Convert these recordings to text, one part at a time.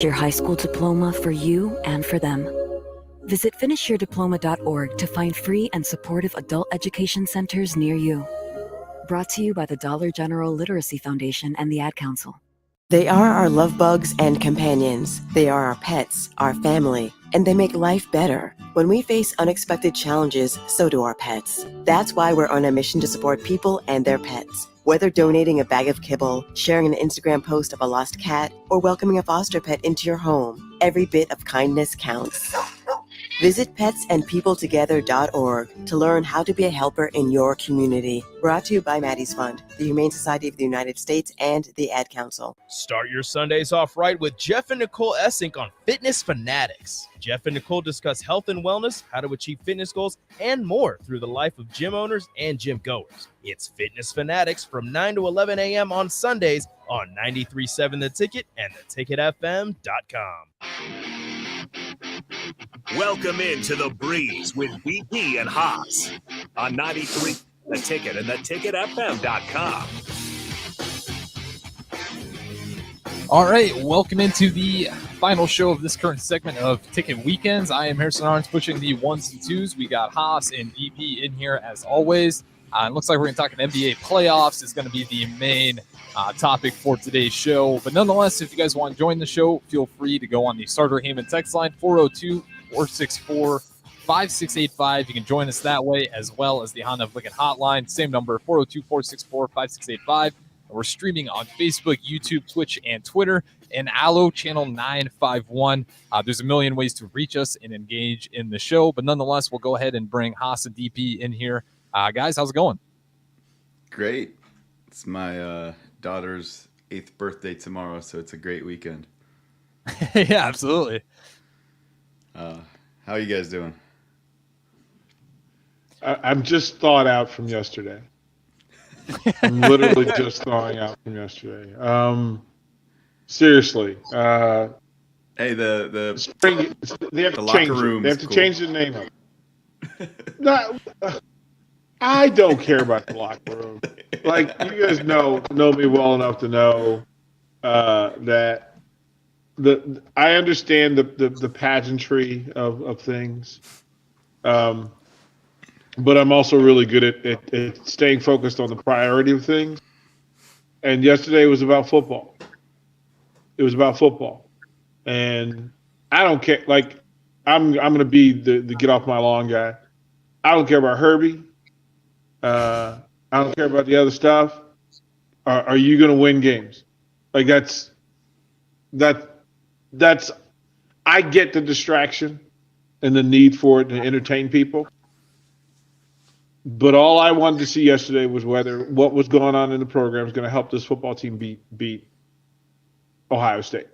Your high school diploma for you and for them. Visit finishyourdiploma.org to find free and supportive adult education centers near you. Brought to you by the Dollar General Literacy Foundation and the Ad Council. They are our love bugs and companions. They are our pets, our family, and they make life better. When we face unexpected challenges, so do our pets. That's why we're on a mission to support people and their pets. Whether donating a bag of kibble, sharing an Instagram post of a lost cat, or welcoming a foster pet into your home, every bit of kindness counts. Visit petsandpeopletogether.org to learn how to be a helper in your community. Brought to you by Maddie's Fund, the Humane Society of the United States, and the Ad Council. Start your Sundays off right with Jeff and Nicole Essink on Fitness Fanatics. Jeff and Nicole discuss health and wellness, how to achieve fitness goals, and more through the life of gym owners and gym goers. It's Fitness Fanatics from 9 to 11 a.m. on Sundays on 93.7 The Ticket and theticketfm.com. Welcome into The Breeze with BP and Haas on 93 The Ticket and theticketfm.com. All right, welcome into the final show of this current segment of Ticket Weekends. I am Harrison Arns pushing the ones and twos. We got Haas and BP in here as always. It looks like we're going to talk an NBA playoffs. It's going to be the main topic for today's show. But nonetheless, if you guys want to join the show, feel free to go on the Starter Heyman text line, 402-464-5685. You can join us that way, as well as the Honda of Lincoln hotline. Same number, 402-464-5685. We're streaming on Facebook, YouTube, Twitch, and Twitter, and Allo Channel 951. There's a million ways to reach us and engage in the show. But nonetheless, we'll go ahead and bring Haas and DP in here. Guys, how's it going? Great. It's my daughter's 8th birthday tomorrow, so it's a great weekend. Yeah, absolutely. How are you guys doing? I'm just thawed out from yesterday. I'm literally just thawing out from yesterday. Seriously. Hey, the spring, they have the to change locker room. They have to change the name of it. No, I don't care about the locker room. Like, you guys know me well enough to know that I understand the pageantry of things, but I'm also really good at staying focused on the priority of things. And yesterday was about football. It was about football, and I don't care. Like, I'm going to be the get off my lawn guy. I don't care about Herbie. I don't care about the other stuff. Are you going to win games? Like, that's. I get the distraction and the need for it to entertain people. But all I wanted to see yesterday was whether what was going on in the program is going to help this football team beat Ohio State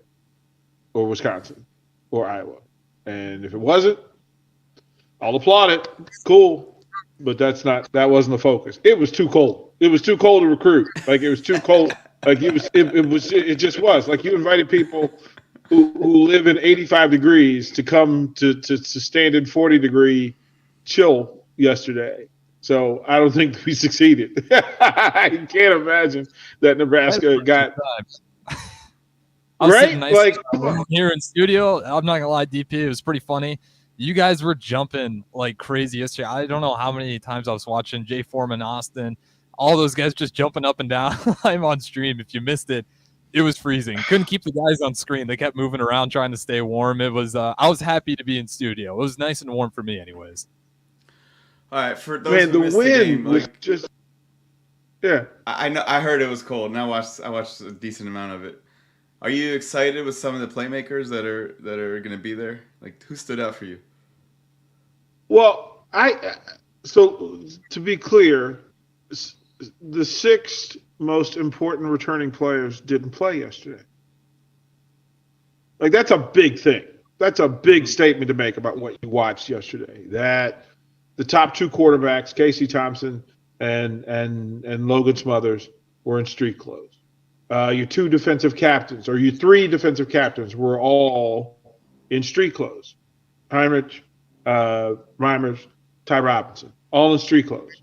or Wisconsin or Iowa. And if it wasn't, I'll applaud it. Cool. But that wasn't the focus. It was too cold. It was too cold to recruit. Like, it was too cold. Like, it just was. Like, you invited people who live in 85 degrees to come to stand in 40-degree chill yesterday. So I don't think we succeeded. I can't imagine that Nebraska got I was right. sitting nice Like, here in studio. I'm not gonna lie, DP, it was pretty funny. You guys were jumping like crazy yesterday. I don't know how many times I was watching Jay Foreman, Austin, all those guys just jumping up and down. I'm on stream. If you missed it, it was freezing. Couldn't keep the guys on screen. They kept moving around trying to stay warm. It was. I was happy to be in studio. It was nice and warm for me, anyways. All right, for those who missed the wind the game, was like, just. Yeah. I know. I heard it was cold, and I watched a decent amount of it. Are you excited with some of the playmakers that are going to be there? Like, who stood out for you? Well, so to be clear, the 6 most important returning players didn't play yesterday. Like, that's a big thing. That's a big statement to make about what you watched yesterday. That the top 2 quarterbacks, Casey Thompson and Logan Smothers, were in street clothes. Your 2 defensive captains, or your 3 defensive captains, were all in street clothes. Heinrich, Reimers, Ty Robinson, all in street clothes.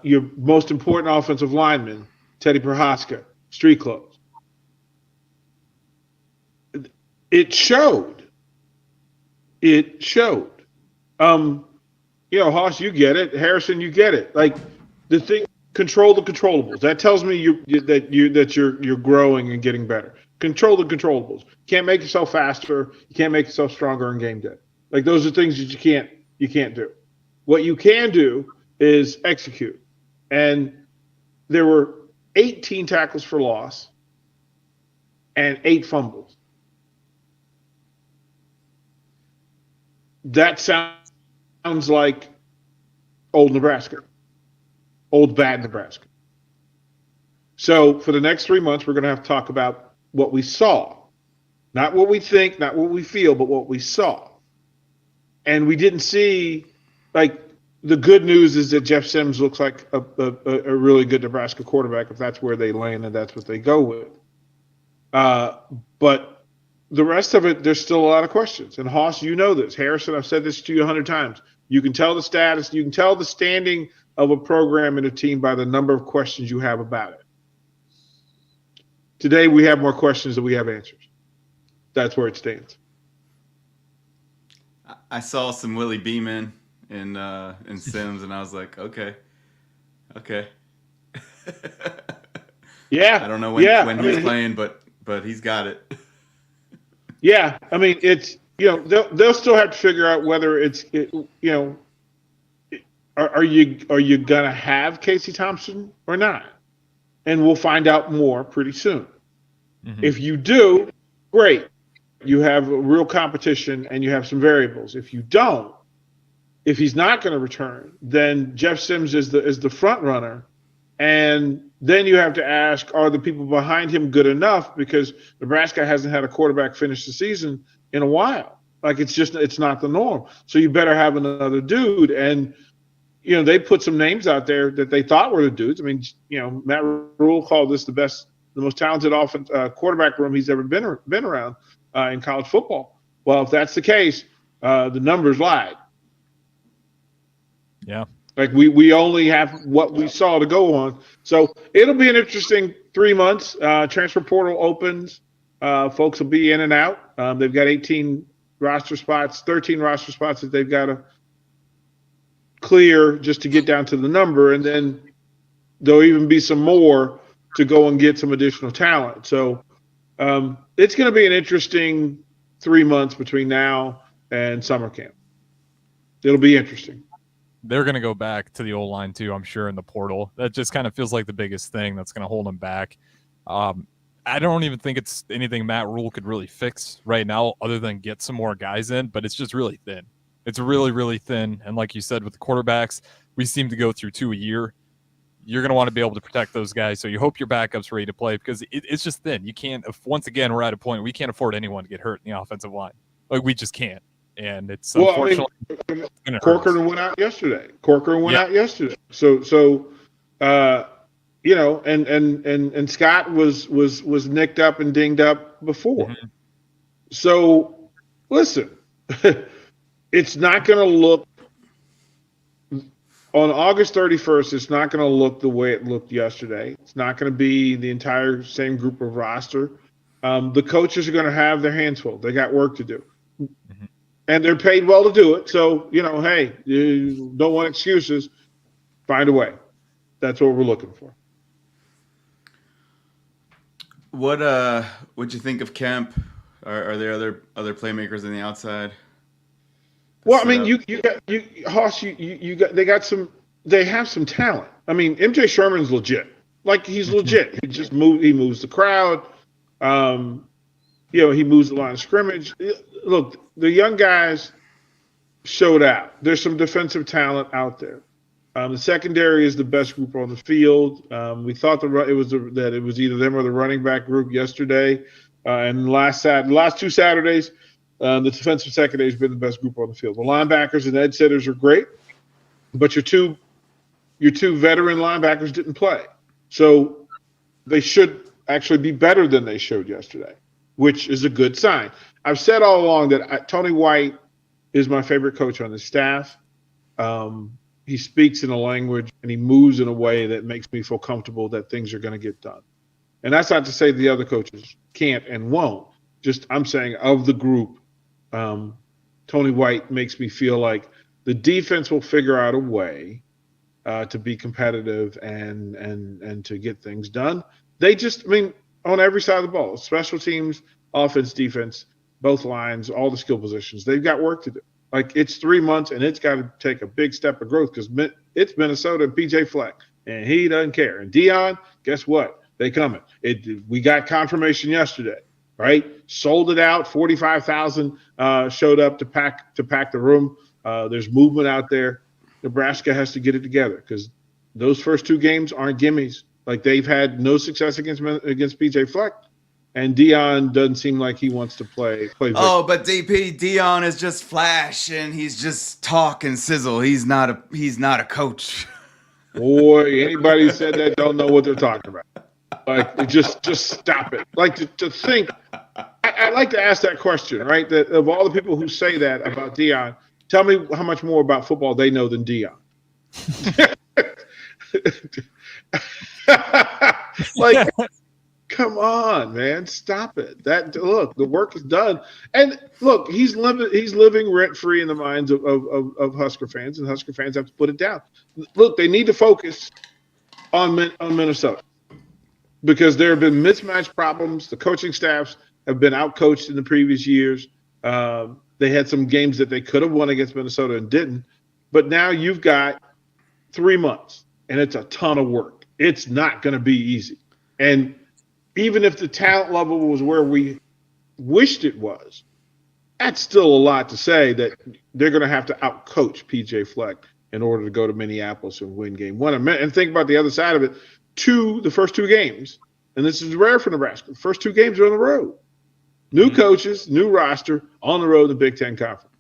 Your most important offensive lineman, Teddy Prohaska, street clothes. it showed. It showed. Hoss, you get it. Harrison, you get it. Like the thing, control the controllables. That tells me you're growing and getting better. Control the controllables. You can't make yourself faster. You can't make yourself stronger in game day. Like those are things that you can't do. What you can do is execute. And there were 18 tackles for loss and 8 fumbles. That sounds like old Nebraska, old bad Nebraska. So for the next 3 months, we're going to have to talk about what we saw, not what we think, not what we feel, but what we saw. And we didn't see, like, the good news is that Jeff Sims looks like a really good Nebraska quarterback if that's where they land and that's what they go with. But the rest of it, there's still a lot of questions. And Hoss, you know this. Harrison, I've said this to you 100 times. You can tell the status, you can tell the standing of a program and a team by the number of questions you have about it. Today, we have more questions than we have answers. That's where it stands. I saw some Willie Beeman in Sims, and I was like, okay. Yeah. I don't know when he's playing, but he's got it. Yeah, I mean, it's, they'll still have to figure out whether are you gonna have Casey Thompson or not, and we'll find out more pretty soon. Mm-hmm. If you do, great, you have a real competition and you have some variables. If you don't, if he's not going to return, then Jeff Sims is the front runner, and then you have to ask, are the people behind him good enough? Because Nebraska hasn't had a quarterback finish the season in a while. Like it's not the norm. So you better have another dude. And they put some names out there that they thought were the dudes. I mean, Matt Rule called this the most talented quarterback room he's ever been around in college football. Well, if that's the case, the numbers lied. Yeah. Like we only have what we saw to go on. So it'll be an interesting 3 months. Transfer portal opens. Folks will be in and out. They've got 13 roster spots that they've got to clear just to get down to the number. And then there'll even be some more to go and get some additional talent. So it's going to be an interesting 3 months between now and summer camp. It'll be interesting. They're going to go back to the old line too, I'm sure, in the portal. That just kind of feels like the biggest thing that's going to hold them back. I don't even think it's anything Matt Rule could really fix right now other than get some more guys in, but it's just really thin. It's really, really thin. And like you said, with the quarterbacks, we seem to go through 2 a year. You're going to want to be able to protect those guys. So you hope your backup's ready to play because it's just thin. You can't, once again, we're at a point we can't afford anyone to get hurt in the offensive line. Like we just can't. And it's unfortunately Corcoran went out yesterday. So and Scott was nicked up and dinged up before. Mm-hmm. So listen, it's not going to look on August 31st. It's not going to look the way it looked yesterday. It's not going to be the entire same group of roster. The coaches are going to have their hands full. They got work to do. Mm-hmm. And they're paid well to do it. So, hey, you don't want excuses. Find a way. That's what we're looking for. What'd you think of Kemp? Are there other playmakers on the outside? Well, I mean, Hoss, they have some talent. I mean, MJ Sherman's legit. Like he's legit. He moves the crowd. He moves the line of scrimmage. Look, the young guys showed out. There's some defensive talent out there. The secondary is the best group on the field. We thought it was either them or the running back group yesterday. And the last 2 Saturdays, the defensive secondary has been the best group on the field. The linebackers and edge setters are great, but your two veteran linebackers didn't play. So they should actually be better than they showed yesterday, which is a good sign. I've said all along that Tony White is my favorite coach on the staff. He speaks in a language and he moves in a way that makes me feel comfortable that things are going to get done. And that's not to say the other coaches can't and won't, I'm saying of the group, Tony White makes me feel like the defense will figure out a way to be competitive and to get things done. They just, on every side of the ball, special teams, offense, defense, both lines, all the skill positions, they've got work to do. Like, it's 3 months, and it's got to take a big step of growth because it's Minnesota and PJ Fleck, and he doesn't care. And Dion, guess what? They coming. We got confirmation yesterday, right? Sold it out. 45,000 showed up to pack the room. There's movement out there. Nebraska has to get it together because those first 2 games aren't gimmies. Like, they've had no success against PJ Fleck. And Dion doesn't seem like he wants to play. Oh, but DP, Dion is just flash and he's just talk and sizzle. He's not a coach. Boy, anybody who said that don't know what they're talking about. Like, just stop it. Like, to think, I'd like to ask that question, right? That of all the people who say that about Dion, tell me how much more about football they know than Dion. Like, come on, man, stop it. Look, the work is done, and look, he's living rent free in the minds of Husker fans, and Husker fans have to put it down. Look, they need to focus on Minnesota because there have been mismatch problems. The coaching staffs have been outcoached in the previous years. They had some games that they could have won against Minnesota and didn't, but now you've got 3 months, and it's a ton of work. It's not going to be easy, and even if the talent level was where we wished it was, that's still a lot to say that they're going to have to outcoach PJ Fleck in order to go to Minneapolis and win game 1. And think about the other side of it. The first 2 games, and this is rare for Nebraska, the first 2 games are on the road. New coaches, new roster, on the road in the Big Ten Conference.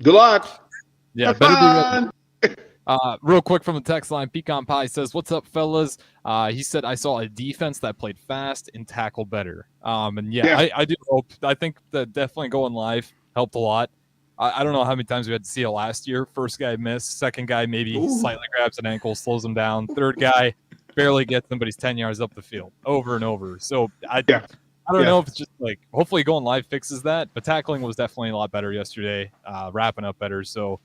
Good luck. Yeah, better be ready. Real quick from the text line, Pecan Pie says, "What's up, fellas?" He said, "I saw a defense that played fast and tackled better." And I do hope. I think that definitely going live helped a lot. I don't know how many times we had to see it last year. First guy missed. Second guy maybe slightly grabs an ankle, slows him down. Third guy barely gets him, but he's 10 yards up the field over and over. So I don't know if it's just like, hopefully going live fixes that. But tackling was definitely a lot better yesterday, wrapping up better. So,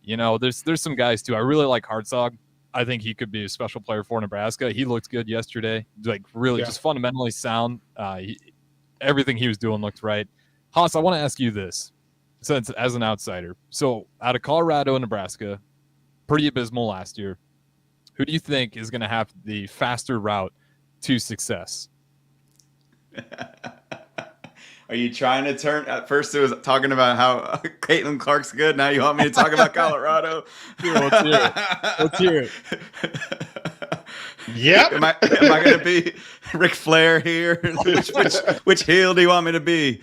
there's some guys too. I really like Hartzog. I think he could be a special player for Nebraska. He looked good yesterday, like really just fundamentally sound. Everything he was doing looked right. Haas, I want to ask you this, since as an outsider. So out of Colorado and Nebraska, pretty abysmal last year. Who do you think is going to have the faster route to success? Are you trying to turn? At first, it was talking about how Caitlin Clark's good. Now you want me to talk about Colorado? Let's hear it. Yep. Am I going to be Ric Flair here? Which heel do you want me to be?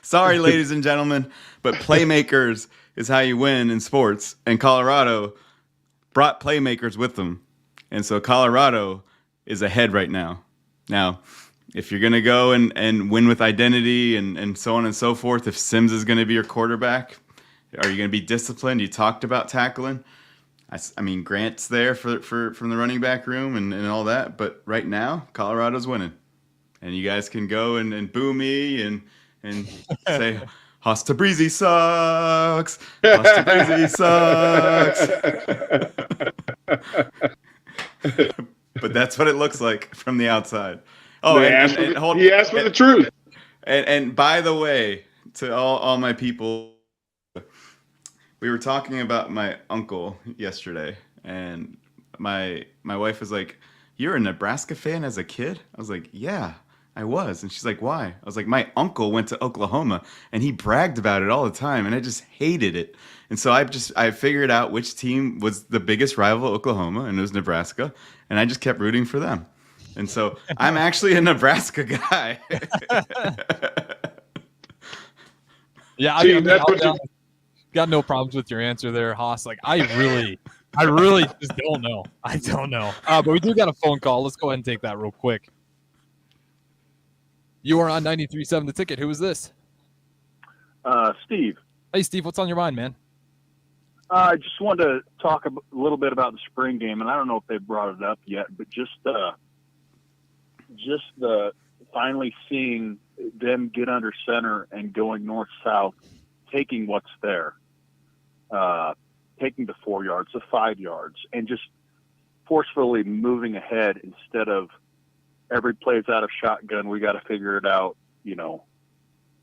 Sorry, ladies and gentlemen, but playmakers is how you win in sports. And Colorado brought playmakers with them, and so Colorado is ahead right now. Now, if you're going to go and win with identity and so on and so forth, if Sims is going to be your quarterback, are you going to be disciplined? You talked about tackling. I mean, Grant's there from the running back room and all that. But right now, Colorado's winning. And you guys can go and boo me and say, Hosta Breezy sucks. Hosta Breezy sucks. But that's what it looks like from the outside. Oh, he asked for the truth. And by the way, to all my people, we were talking about my uncle yesterday, and my wife was like, "You're a Nebraska fan as a kid?" I was like, "Yeah, I was." And she's like, "Why?" I was like, "My uncle went to Oklahoma, and he bragged about it all the time, and I just hated it." And so I figured out which team was the biggest rival of Oklahoma, and it was Nebraska, and I just kept rooting for them. And so I'm actually a Nebraska guy. Yeah, got no problems with your answer there, Haas. Like, I really just don't know. I don't know. But we do got a phone call. Let's go ahead and take that real quick. You are on 93.7 The Ticket. Who is this? Steve. Hey, Steve. What's on your mind, man? I just wanted to talk a little bit about the spring game, and I don't know if they brought it up yet, but just just the finally seeing them get under center and going north-south, taking what's there, taking the 4 yards, the 5 yards, and just forcefully moving ahead instead of every play's out of shotgun. We got to figure it out. You know,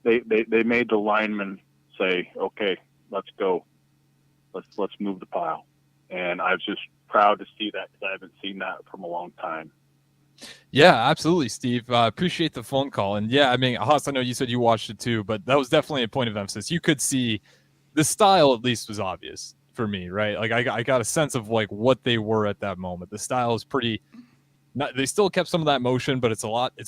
they made the linemen say, okay, let's go. Let's move the pile. And I was just proud to see that because I haven't seen that from a long time. Yeah, absolutely, Steve. Appreciate the phone call. And yeah, I mean, Haas, I know you said you watched it too, but that was definitely a point of emphasis. You could see the style at least was obvious for me, right? Like I got a sense of like what they were at that moment. The style is pretty, they still kept some of that motion, but it's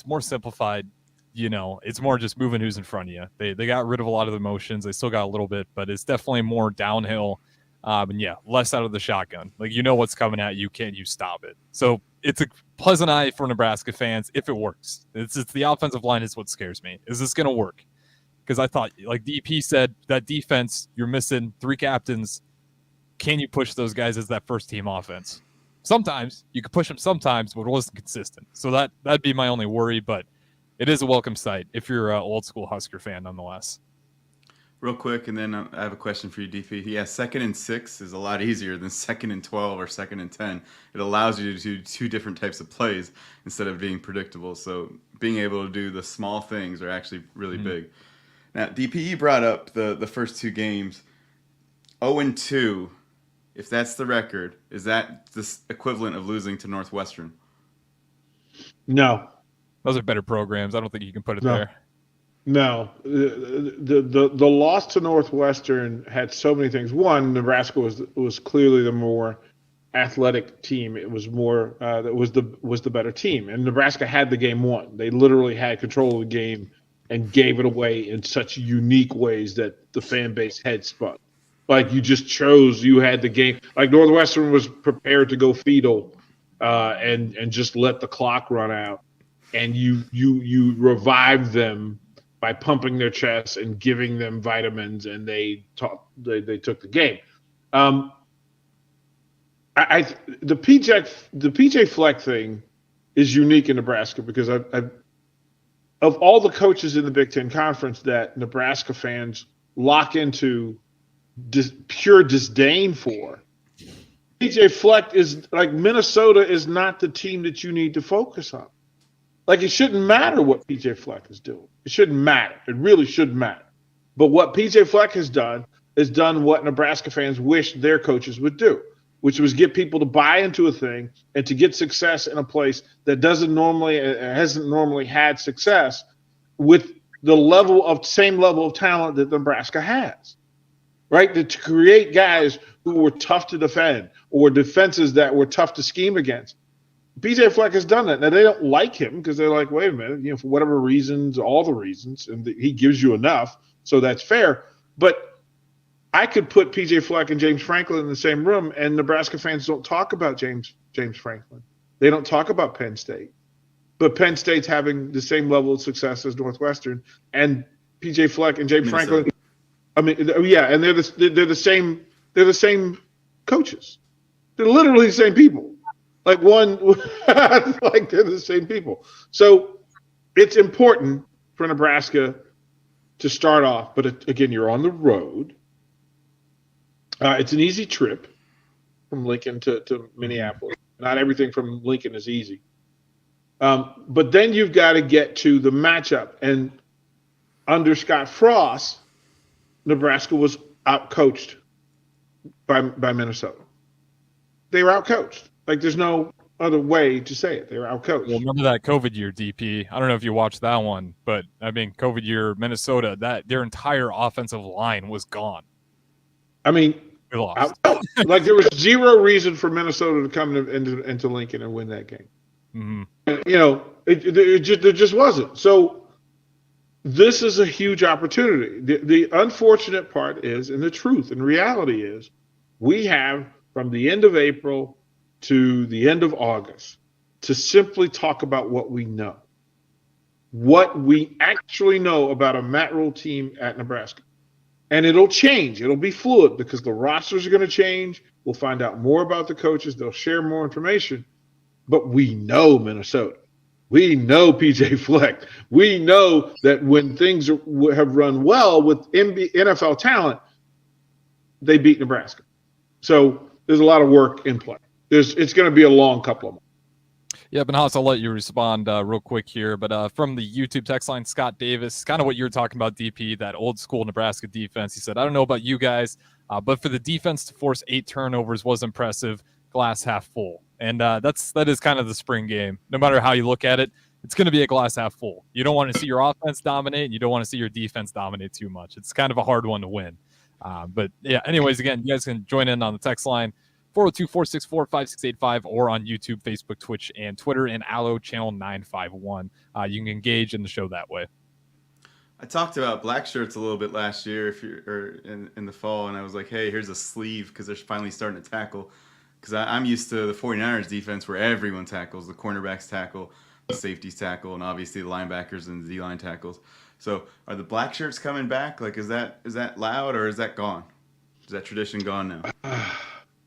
more simplified. You know, it's more just moving who's in front of you. They got rid of a lot of the motions. They still got a little bit, but it's definitely more downhill. And yeah, less out of the shotgun. Like, you know what's coming at you. Can't you stop it? So it's a pleasant eye for Nebraska fans if it works. It's the offensive line is what scares me. Is this going to work? Because I thought, like DP said, that defense, you're missing 3 captains. Can you push those guys as that first team offense? Sometimes you could push them sometimes, but it wasn't consistent. So that'd be my only worry, but it is a welcome sight if you're an old school Husker fan nonetheless. Real quick, and then I have a question for you, DP. Yeah, 2nd and 6 is a lot easier than 2nd and 12 or 2nd and 10. It allows you to do 2 different types of plays instead of being predictable. So being able to do the small things are actually really big. Now, DP brought up the first 2 games. 0-2, if that's the record, is that the equivalent of losing to Northwestern? No. Those are better programs. I don't think you can put it there. No, the loss to Northwestern had so many things. One, Nebraska was clearly the more athletic team. It was more that was the better team, and Nebraska had the game won. They literally had control of the game and gave it away in such unique ways that the fan base had spun. Like, you just chose, you had the game. Like, Northwestern was prepared to go fetal and just let the clock run out, and you revived them by pumping their chests and giving them vitamins, and they took the game. The PJ Fleck thing is unique in Nebraska because of all the coaches in the Big Ten Conference that Nebraska fans lock into pure disdain for, PJ Fleck is like, Minnesota is not the team that you need to focus on. Like, it shouldn't matter what PJ Fleck is doing. It shouldn't matter. It really shouldn't matter. But what PJ Fleck has done is done what Nebraska fans wish their coaches would do, which was get people to buy into a thing and to get success in a place that hasn't normally had success with the same level of talent that Nebraska has, right? To create guys who were tough to defend or defenses that were tough to scheme against. PJ Fleck has done that. Now, they don't like him because they're like, wait a minute, for whatever reasons, all the reasons, and he gives you enough, so that's fair. But I could put PJ Fleck and James Franklin in the same room, and Nebraska fans don't talk about James Franklin. They don't talk about Penn State. But Penn State's having the same level of success as Northwestern, and PJ Fleck and James Franklin. I mean, yeah, and they're the same coaches. They're literally the same people. Like, like, they're the same people. So it's important for Nebraska to start off, but again, you're on the road. It's an easy trip from Lincoln to Minneapolis. Not everything from Lincoln is easy. But then you've got to get to the matchup. And under Scott Frost, Nebraska was outcoached by Minnesota. They were outcoached. Like, there's no other way to say it. They were outcoached. Well, remember that COVID year, DP? I don't know if you watched that one, but I mean, COVID year, Minnesota, their entire offensive line was gone. I mean, they lost. Like, there was zero reason for Minnesota to come into Lincoln and win that game. Mm-hmm. There just wasn't. So this is a huge opportunity. The unfortunate part is, and the truth and reality is, we have from the end of April to the end of August to simply talk about what we know. What we actually know about a Matt Rhule team at Nebraska. And it'll change. It'll be fluid because the rosters are going to change. We'll find out more about the coaches. They'll share more information. But we know Minnesota. We know PJ Fleck. We know that when things have run well with NFL talent, they beat Nebraska. So there's a lot of work in play. It's going to be a long couple of months. Yeah, Haas, I'll let you respond real quick here. But from the YouTube text line, Scott Davis, kind of what you were talking about, DP, that old school Nebraska defense. He said, I don't know about you guys, but for the defense to force 8 turnovers was impressive. Glass half full. And that is kind of the spring game. No matter how you look at it, it's going to be a glass half full. You don't want to see your offense dominate, and you don't want to see your defense dominate too much. It's kind of a hard one to win. But yeah, anyways, again, you guys can join in on the text line, 402-464-5685, or on YouTube, Facebook, Twitch, and Twitter, and Allo Channel 951. You can engage in the show that way. I talked about black shirts a little bit last year, in the fall, and I was like, hey, here's a sleeve because they're finally starting to tackle. Because I'm used to the 49ers defense where everyone tackles, the cornerbacks tackle, the safeties tackle, and obviously the linebackers and the D-line tackles. So are the black shirts coming back? Like, is that loud or is that gone? Is that tradition gone now?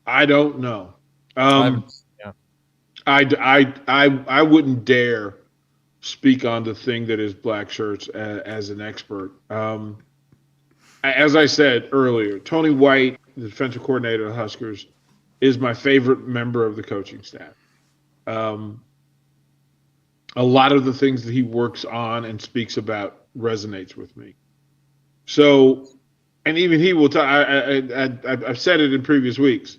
I don't know. Yeah. I wouldn't dare speak on the thing that is black shirts as an expert. As I said earlier, Tony White, the defensive coordinator of the Huskers, is my favorite member of the coaching staff. A lot of the things that he works on and speaks about resonates with me. So, and even he will tell, I've said it in previous weeks,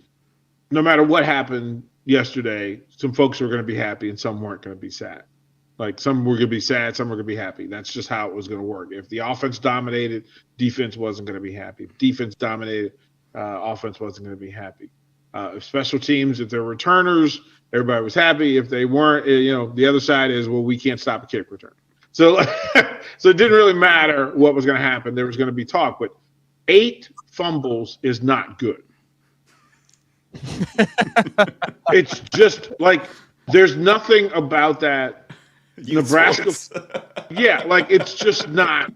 no matter what happened yesterday, some folks were going to be happy and some weren't going to be sad. Like, some were going to be sad, some were going to be happy. That's just how it was going to work. If the offense dominated, defense wasn't going to be happy. If defense dominated, offense wasn't going to be happy. If special teams, if they're returners, everybody was happy. If they weren't, the other side is, well, we can't stop a kick return. So, so it didn't really matter what was going to happen. There was going to be talk, but 8 fumbles is not good. It's just like, there's nothing about that. Nebraska. Yeah, like, it's just not.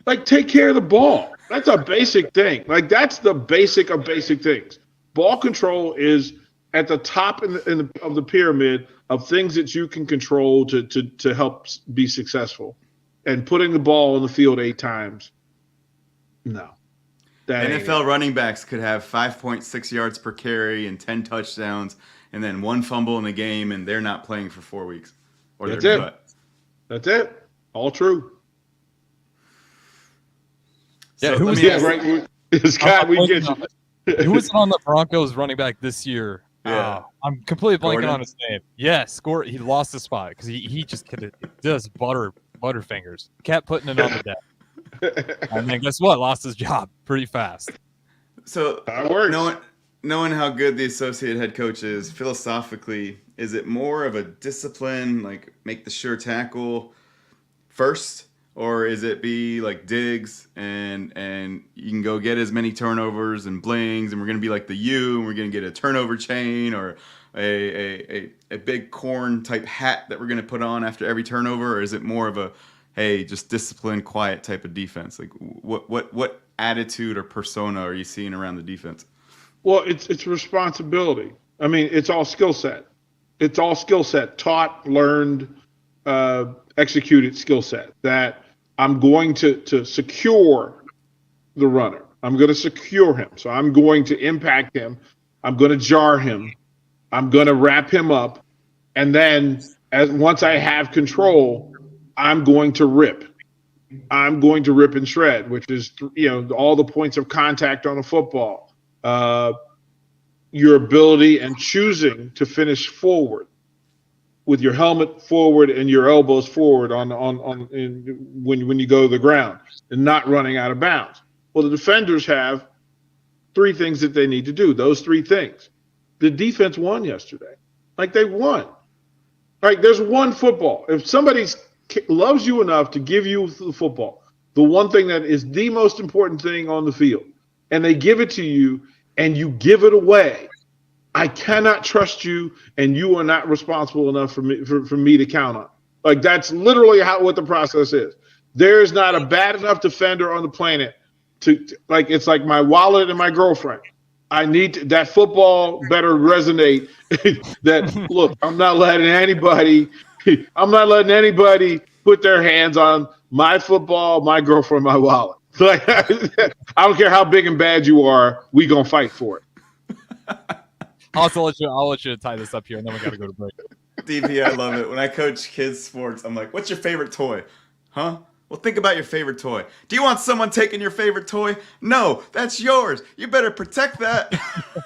Like, take care of the ball. That's a basic thing. Like, that's the basic of basic things. Ball control is at the top of the pyramid of things that you can control to help be successful. And putting the ball on the field 8 times, no. NFL running backs could have 5.6 yards per carry and 10 touchdowns, and then 1 fumble in the game, and they're not playing for 4 weeks. Or That's they're it. cut. That's it. All true. Yeah, So who let was me Yeah, ask- right. Scott, we get you. Who was on the Broncos running back this year? Yeah. I'm completely blanking Gordon? on his name. Yes, he lost his spot because he just does butterfingers. Kept putting it on the deck. And then guess what? Lost his job pretty fast. So That works. knowing how good the associate head coach is, philosophically, is it more of a discipline, like make the sure tackle first, or is it be like Diggs and you can go get as many turnovers and blings, and we're gonna be like the U, and we're gonna get a turnover chain or a big corn type hat that we're gonna put on after every turnover, or is it more of a hey, just discipline, quiet type of defense? Like what attitude or persona are you seeing around the defense? Well, it's responsibility. I mean, it's all skill set. It's all skill set, taught, learned, executed skill set. That I'm going to secure the runner. I'm going to secure him. So I'm going to impact him. I'm going to jar him. I'm going to wrap him up. And then once I have control, I'm going to rip. I'm going to rip and shred, which is, all the points of contact on a football. Your ability and choosing to finish forward with your helmet forward and your elbows forward when you go to the ground and not running out of bounds. Well, the defenders have 3 things that they need to do. Those 3 things. The defense won yesterday. Like, they won. Like, there's one football. If somebody loves you enough to give you the football, the one thing that is the most important thing on the field, and they give it to you and you give it away, I cannot trust you, and you are not responsible enough for me to count on. Like, that's literally what the process is. There is not a bad enough defender on the planet to like, it's like my wallet and my girlfriend. I need that football better resonate. That look, I'm not letting anybody I'm not letting anybody put their hands on my football, my girlfriend, my wallet. Like, I don't care how big and bad you are, we gonna fight for it. I'll let you tie this up here, and then we got to go to break. DP, I love it. When I coach kids sports, I'm like, what's your favorite toy? Huh? Well, think about your favorite toy. Do you want someone taking your favorite toy? No, that's yours. You better protect that.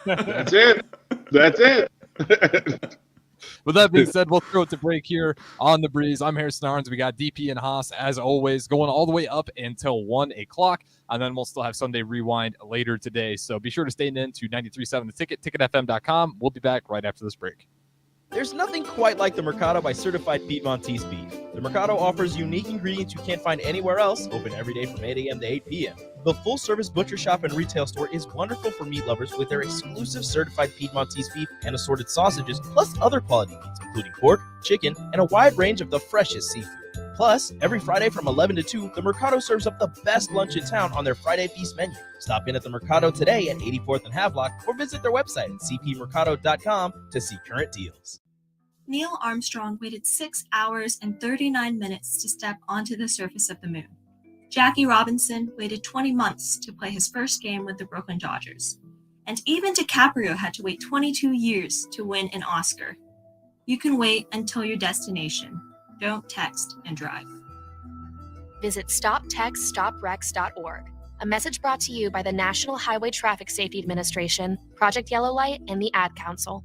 That's it. That's it. With that being said, we'll throw it to break here on The Breeze. I'm Harrison Arns. We got DP and Haas, as always, going all the way up until 1 o'clock. And then we'll still have Sunday Rewind later today. So be sure to stay in to 93.7 The Ticket, ticketfm.com. We'll be back right after this break. There's nothing quite like the Mercado by Certified Piedmontese beef. The Mercado offers unique ingredients you can't find anywhere else, open every day from 8 a.m. to 8 p.m. The full-service butcher shop and retail store is wonderful for meat lovers with their exclusive Certified Piedmontese beef and assorted sausages, plus other quality meats, including pork, chicken, and a wide range of the freshest seafood. Plus, every Friday from 11 to 2, the Mercado serves up the best lunch in town on their Friday Feast menu. Stop in at the Mercado today at 84th and Havelock or visit their website at cpmercado.com to see current deals. Neil Armstrong waited 6 hours and 39 minutes to step onto the surface of the moon. Jackie Robinson waited 20 months to play his first game with the Brooklyn Dodgers. And even DiCaprio had to wait 22 years to win an Oscar. You can wait until your destination. Don't text and drive. Visit StopTextStopWrecks.org. A message brought to you by the National Highway Traffic Safety Administration, Project Yellow Light, and the Ad Council.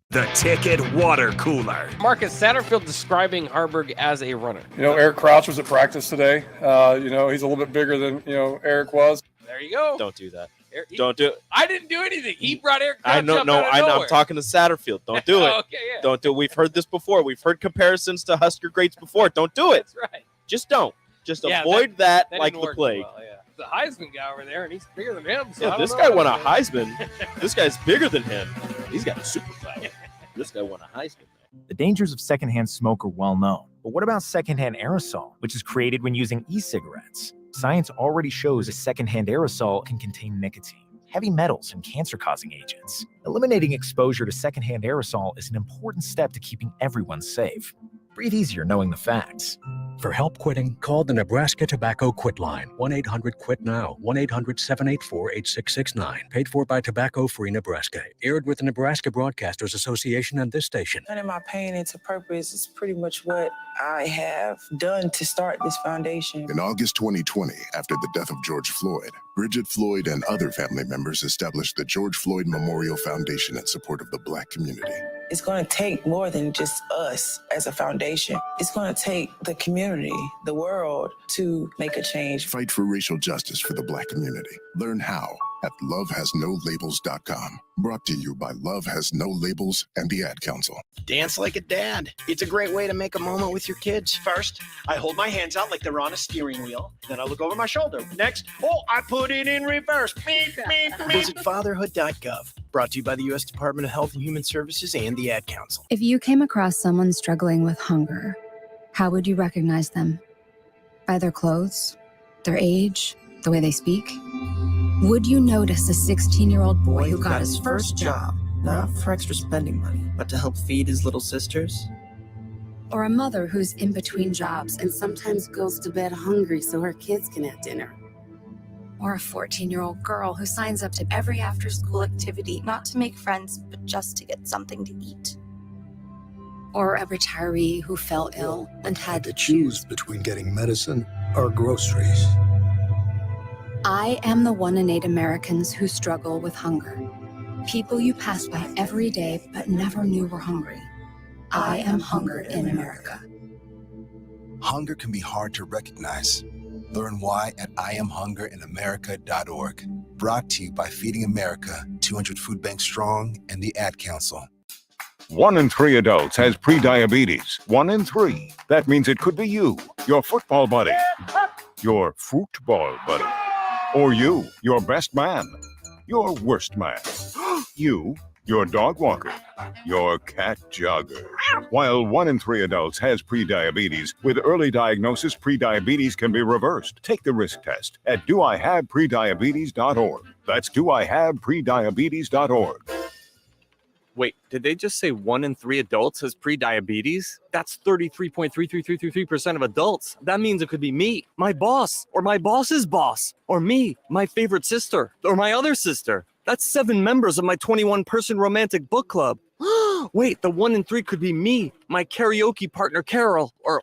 The Ticket Water Cooler. Marcus Satterfield describing Harburg as a runner. Eric Crouch was at practice today. He's a little bit bigger than, Eric was. There you go. Don't do that. Don't do it. I didn't do anything. He brought Eric Crouch I know. up No, out of I know. nowhere. I'm talking to Satterfield. Don't do it. Okay, yeah. Don't do it. We've heard this before. We've heard comparisons to Husker greats before. Don't do it. That's right. Just don't. Just Yeah, avoid that like didn't the work plague. well, yeah. The Heisman guy over there, and he's bigger than him. So Yeah, I this don't guy know. won a Heisman. This guy's bigger than him. He's got a super fight. This guy won a Heisman. The dangers of secondhand smoke are well known. But what about secondhand aerosol, which is created when using e-cigarettes? Science already shows a secondhand aerosol can contain nicotine, heavy metals, and cancer-causing agents. Eliminating exposure to secondhand aerosol is an important step to keeping everyone safe. Breathe easier knowing the facts. For help quitting, call the Nebraska Tobacco Quit Line, 1-800-QUIT-NOW, 1-800-784-8669. Paid for by Tobacco Free Nebraska. Aired with the Nebraska Broadcasters Association and this station. Turning my pain into purpose is pretty much what I have done to start this foundation. In August 2020, after the death of George Floyd, Bridget Floyd and other family members established the George Floyd Memorial Foundation in support of the Black community. It's going to take more than just us as a foundation. It's going to take the community, the world, to make a change. Fight for racial justice for the Black community. Learn how at lovehasnolabels.com. Brought to you by Love Has No Labels and the Ad Council. Dance like a dad. It's a great way to make a moment with your kids. First, I hold my hands out like they're on a steering wheel. Then I look over my shoulder. Next, I put it in reverse. Visit fatherhood.gov. Brought to you by the U.S. Department of Health and Human Services and the Ad Council. If you came across someone struggling with hunger, how would you recognize them? By their clothes, their age, the way they speak? Would you notice a 16-year-old boy who got his first job, not for extra spending money, but to help feed his little sisters? Or a mother who's in between jobs and sometimes goes to bed hungry so her kids can have dinner? Or a 14-year-old girl who signs up to every after-school activity, not to make friends, but just to get something to eat? Or a retiree who fell ill and had to choose between getting medicine or groceries. I am the 1 in 8 Americans who struggle with hunger. People you pass by every day but never knew were hungry. I am hunger in America. Hunger can be hard to recognize. Learn why at IamHungerInAmerica.org. Brought to you by Feeding America, 200 Food Banks Strong, and the Ad Council. 1 in 3 adults has prediabetes. 1 in 3. That means it could be you, your football buddy, your football buddy, or you, your best man, your worst man, you, your dog walker, your cat jogger. While 1 in 3 adults has prediabetes, with early diagnosis, prediabetes can be reversed. Take the risk test at doihaveprediabetes.org. That's doihaveprediabetes.org. Wait, did they just say 1 in 3 adults has prediabetes? That's 33.33333% of adults. That means it could be me, my boss, or my boss's boss, or me, my favorite sister, or my other sister. That's 7 members of my 21-person romantic book club. Wait, the 1 in 3 could be me, my karaoke partner Carol, or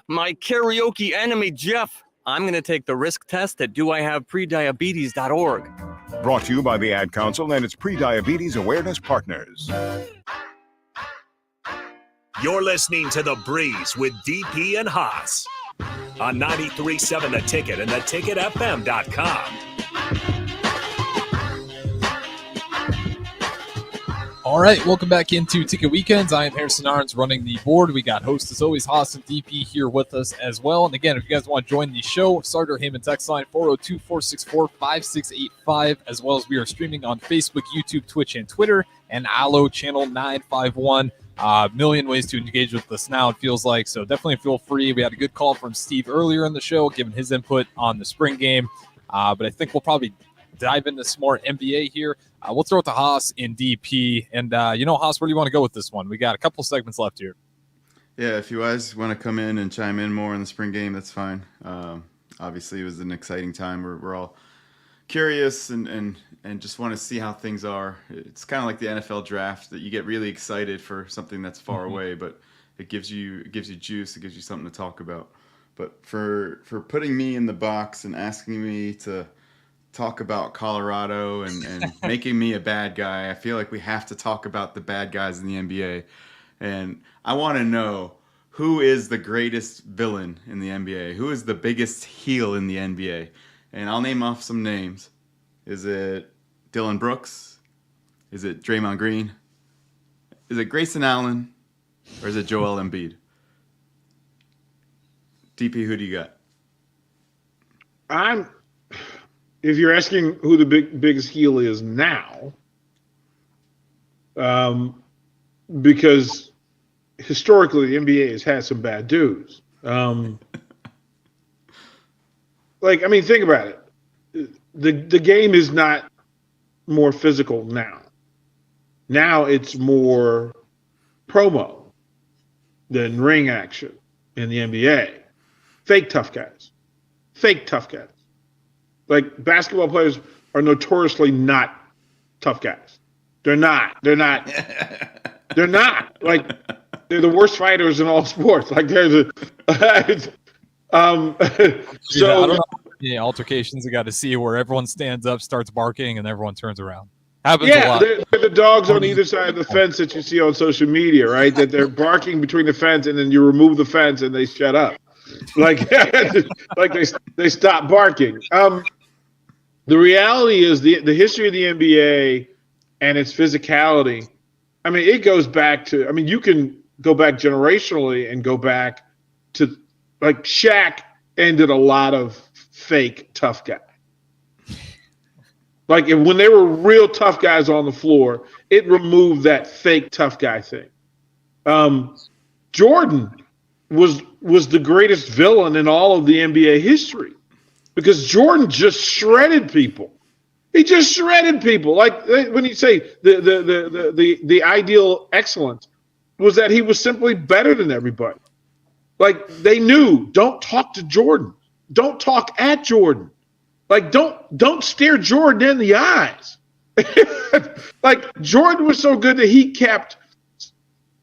my karaoke enemy Jeff. I'm going to take the risk test at doihaveprediabetes.org. Brought to you by the Ad Council and its pre-diabetes awareness partners. You're listening to The Breeze with DP and Haas on 93.7 The Ticket and theticketfm.com. All right, welcome back into Ticket Weekends. I am Harrison Arns running the board. We got host, as always, Haas and DP here with us as well. And again, if you guys want to join the show, Sartor Heyman text line 402-464-5685, as well as we are streaming on Facebook, YouTube, Twitch, and Twitter, and Allo channel 951. Million ways to engage with us now, it feels like, so definitely feel free. We had a good call from Steve earlier in the show, giving his input on the spring game, but I think we'll probably dive into some more NBA here. We'll throw it to Haas in DP. And, Haas, where do you want to go with this one? We got a couple segments left here. Yeah, if you guys want to come in and chime in more in the spring game, that's fine. Obviously, it was an exciting time. We're all curious and just want to see how things are. It's kind of like the NFL draft, that you get really excited for something that's far away, but it gives you juice. It gives you something to talk about. But for putting me in the box and asking me to talk about Colorado and making me a bad guy, I feel like we have to talk about the bad guys in the NBA. And I want to know, who is the greatest villain in the NBA? Who is the biggest heel in the NBA? And I'll name off some names. Is it Dylan Brooks? Is it Draymond Green? Is it Grayson Allen? Or is it Joel Embiid? DP, who do you got? If you're asking who the biggest heel is now, because historically the NBA has had some bad dudes. Think about it. The game is not more physical now. Now it's more promo than ring action in the NBA. Fake tough guys. Like, basketball players are notoriously not tough guys. They're not. Like, they're the worst fighters in all sports. Like, I don't know how many altercations I got to see where everyone stands up, starts barking, and everyone turns around. Happens a lot. They're the dogs on either side of the fence that you see on social media, right? That they're barking between the fence, and then you remove the fence, and they shut up. Like they stop barking. The reality is the history of the NBA and its physicality. I mean, it goes back to. I mean, you can go back generationally and go back to, like, Shaq ended a lot of fake tough guys. Like, when they were real tough guys on the floor, it removed that fake tough guy thing. Jordan was the greatest villain in all of the NBA history, because Jordan just shredded people. He just shredded people. Like, when you say the ideal excellence was that he was simply better than everybody. Like, they knew, don't talk to Jordan. Don't talk at Jordan. Like, don't stare Jordan in the eyes. Like, Jordan was so good that he kept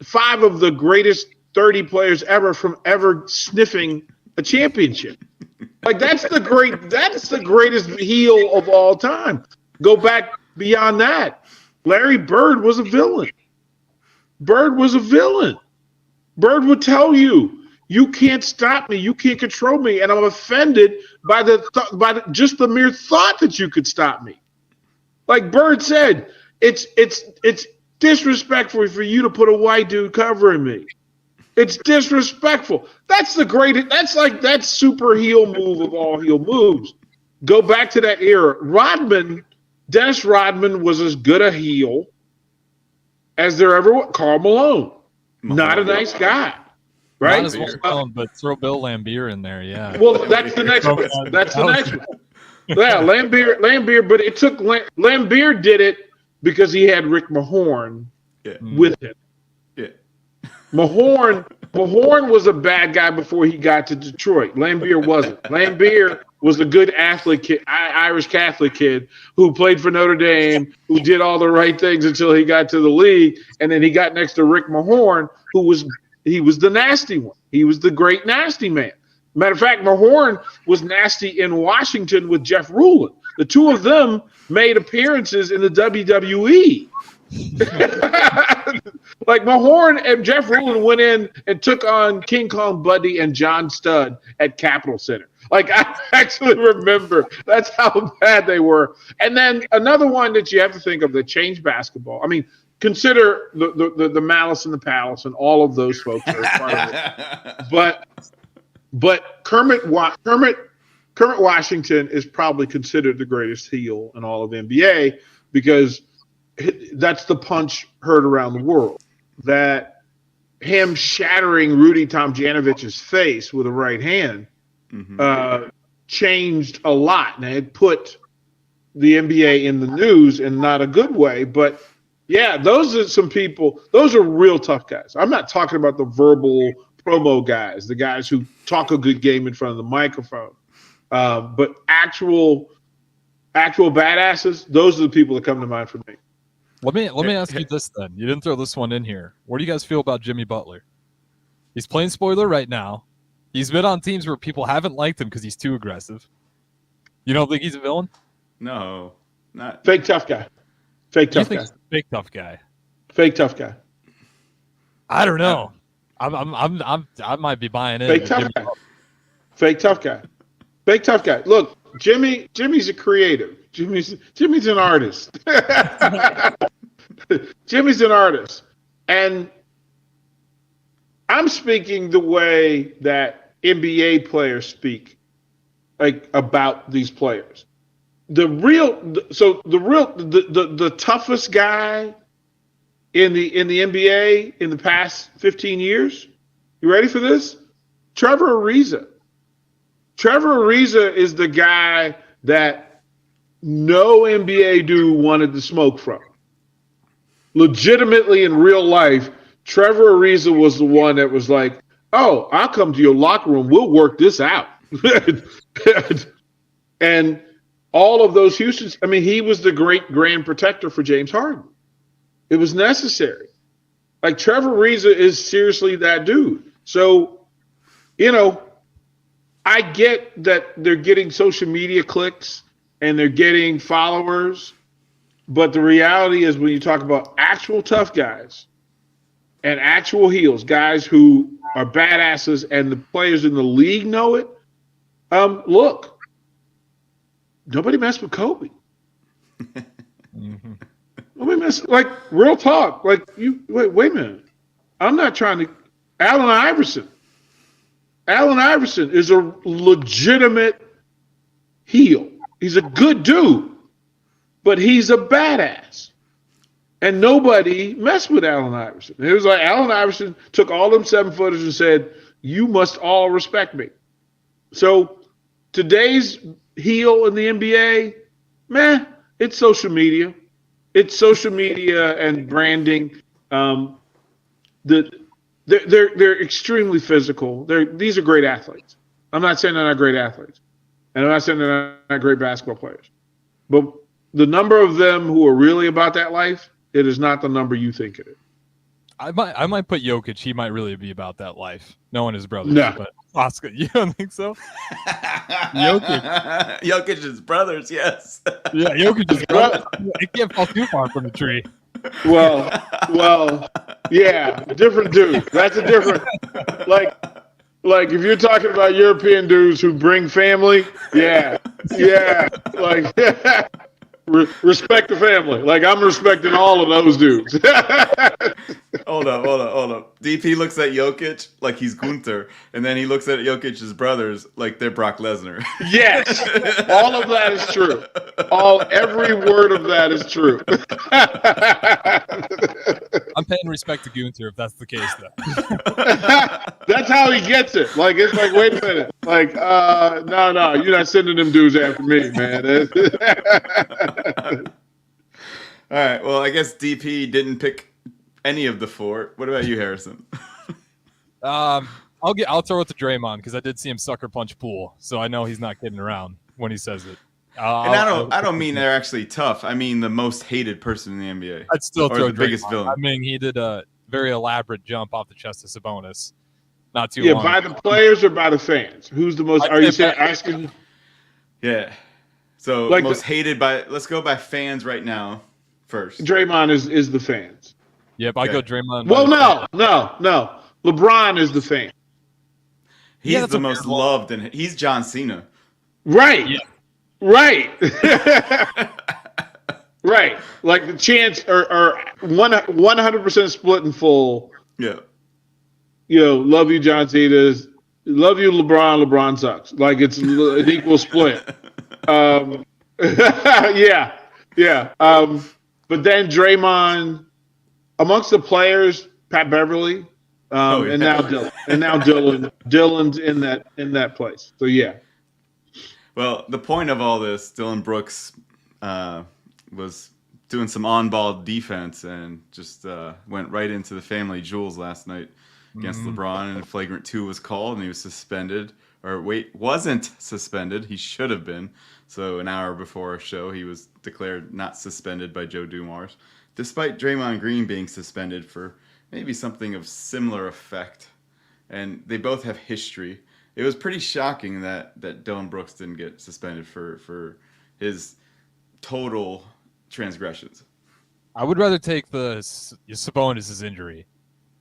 5 of the greatest 30 players ever from ever sniffing a championship. Like, that's the greatest heel of all time. Go back beyond that. Larry Bird was a villain. Bird would tell you, you can't stop me, you can't control me, and I'm offended by just the mere thought that you could stop me. Like Bird said, it's disrespectful for you to put a white dude covering me. It's disrespectful. That's super heel move of all heel moves. Go back to that era. Dennis Rodman was as good a heel as there ever was. Karl Malone. Not a nice guy. Right? Not as well, but throw Bill Laimbeer in there, yeah. Well, that's the next one. Yeah, Laimbeer, but it took Laimbeer did it because he had Rick Mahorn with him. Yeah. Mahorn was a bad guy before he got to Detroit. Lambier wasn't. Lambier was a good athlete kid, Irish Catholic kid who played for Notre Dame, who did all the right things until he got to the league, and then he got next to Rick Mahorn, who was the nasty one. He was the great nasty man. Matter of fact, Mahorn was nasty in Washington with Jeff Rulin. The two of them made appearances in the WWE. Like Mahorn and Jeff Rulin went in and took on King Kong Bundy and John Studd at Capitol Center. Like I actually remember that's how bad they were. And then another one that you have to think of that changed basketball. I mean, consider the Malice in the Palace and all of those folks that are part of it. But Kermit Washington is probably considered the greatest heel in all of the NBA because that's the punch heard around the world. That him shattering Rudy Tomjanovich's face with a right hand changed a lot. Now, it put the NBA in the news in not a good way, but yeah, those are some people. Those are real tough guys. I'm not talking about the verbal promo guys, the guys who talk a good game in front of the microphone. But actual badasses, those are the people that come to mind for me. Let me ask you this then. You didn't throw this one in here. What do you guys feel about Jimmy Butler? He's playing spoiler right now. He's been on teams where people haven't liked him because he's too aggressive. You don't think he's a villain? No, not fake tough guy. Fake tough guy. Fake tough guy. Fake tough guy. I don't know. I might be buying in. Fake tough guy. Fake tough guy. Fake tough guy. Look, Jimmy's a creative. Jimmy's an artist. Jimmy's an artist. And I'm speaking the way that NBA players speak, like about these players. The toughest guy in the NBA in the past 15 years. You ready for this? Trevor Ariza. Trevor Ariza is the guy that no NBA dude wanted to smoke from. Legitimately in real life, Trevor Ariza was the one that was like, oh, I'll come to your locker room. We'll work this out. And all of those Houstons, I mean, he was the great grand protector for James Harden. It was necessary. Like Trevor Ariza is seriously that dude. So, I get that they're getting social media clicks and they're getting followers, but the reality is when you talk about actual tough guys and actual heels, guys who are badasses and the players in the league know it, look, nobody messed with Kobe. Nobody messed, like, real talk. Like, wait a minute. I'm not trying to, Allen Iverson is a legitimate heel. He's a good dude, but he's a badass. And nobody messed with Allen Iverson. It was like Allen Iverson took all them 7-footers and said, you must all respect me. So today's heel in the NBA, man, it's social media. It's social media and branding. They're extremely physical. These are great athletes. I'm not saying they're not great athletes. And I'm not saying they're not great basketball players. But the number of them who are really about that life, it is not the number you think it is. I might put Jokic. He might really be about that life. Knowing his brothers. No. But Oscar, you don't think so? Jokic's brothers, yes. Yeah, Jokic's brothers. It can't fall too far from the tree. Well, yeah, different dude. That's a different, like if you're talking about European dudes who bring family, yeah, like respect the family. Like I'm respecting all of those dudes. Hold up. DP looks at Jokic like he's Gunther, and then he looks at Jokic's brothers like they're Brock Lesnar. Yes, all of that is true. Every word of that is true. I'm paying respect to Gunther if that's the case, though. That's how he gets it. Like it's like, wait a minute. Like, no, you're not sending them dudes after me, man. All right. Well, I guess DP didn't pick any of the four. What about you, Harrison? I'll throw it to Draymond because I did see him sucker punch Poole, so I know he's not kidding around when he says it. And I don't mean they're actually tough. I mean the most hated person in the NBA. I'd still throw the biggest Draymond. villain. I mean, he did a very elaborate jump off the chest of Sabonis. Not too long. by the players or by the fans? Who's the most? Are you asking? Yeah. So Like most hated by. Let's go by fans right now. First, Draymond is the fans. Yep, I go Draymond. Well, no. LeBron is the fan. He's the most loved, and he's John Cena. Right. Yeah. Right. Right. Like the chants are 100% split and full. Yeah. Love you, John Cena. Love you, LeBron. LeBron sucks. Like it's an equal split. Yeah. But then Draymond, amongst the players, Pat Beverly, and now Dylan, Dylan's in that place. So yeah. Well, the point of all this, Dylan Brooks was doing some on-ball defense and just went right into the family jewels last night against LeBron, and a flagrant 2 was called, and he was suspended. Wasn't suspended. He should have been. So an hour before our show, he was declared not suspended by Joe Dumars, despite Draymond Green being suspended for maybe something of similar effect. And they both have history. It was pretty shocking that Dylan Brooks didn't get suspended for his total transgressions. I would rather take the Sabonis' injury.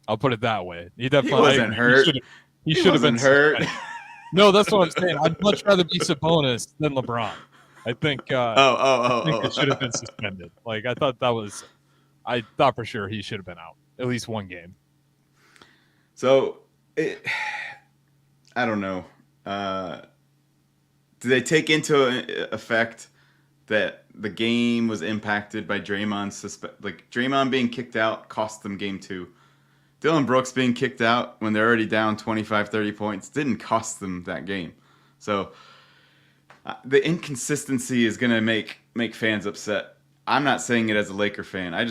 I'll put it that way. He definitely wasn't hurt. He should have been hurt. No, that's what I'm saying. I'd much rather be Sabonis than LeBron. I think. It should have been suspended. Like I thought for sure he should have been out at least one game. So, I don't know. Do they take into effect that the game was impacted by Draymond being kicked out cost them game 2? Dylan Brooks being kicked out when they're already down 25, 30 points didn't cost them that game. So the inconsistency is going to make fans upset. I'm not saying it as a Laker fan. I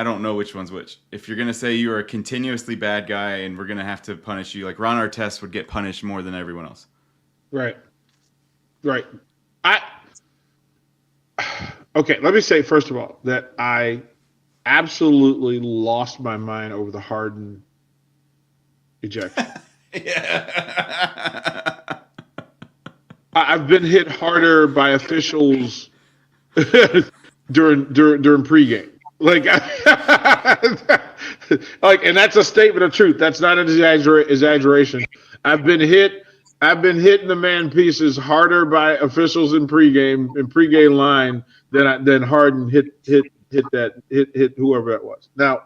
don't know which one's which. If you're going to say you are a continuously bad guy and we're going to have to punish you, like Ron Artest would get punished more than everyone else. Right. Okay, let me say first of all that I absolutely lost my mind over the Harden ejection. Yeah. I've been hit harder by officials during pregame. Like, and that's a statement of truth. That's not an exaggeration. I've been hitting the man pieces harder by officials in pregame line than Harden hit whoever that was. Now,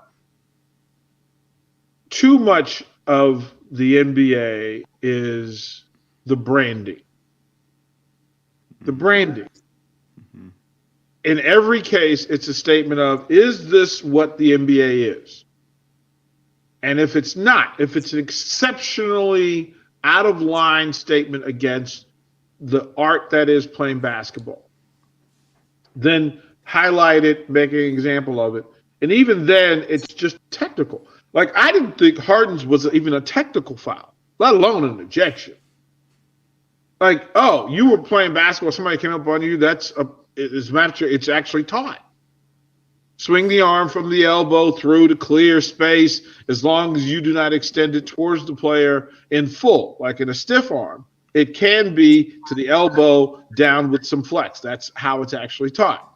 too much of the NBA is the branding. The branding. Mm-hmm. In every case, it's a statement of, is this what the NBA is? And if it's not, if it's an exceptionally out of line statement against the art that is playing basketball, then highlight it, make an example of it. And even then, it's just technical. Like, I didn't think Harden's was even a technical foul, let alone an ejection. Like, oh, you were playing basketball, somebody came up on you, it's actually taught. Swing the arm from the elbow through to clear space as long as you do not extend it towards the player in full, like in a stiff arm. It can be to the elbow down with some flex. That's how it's actually taught.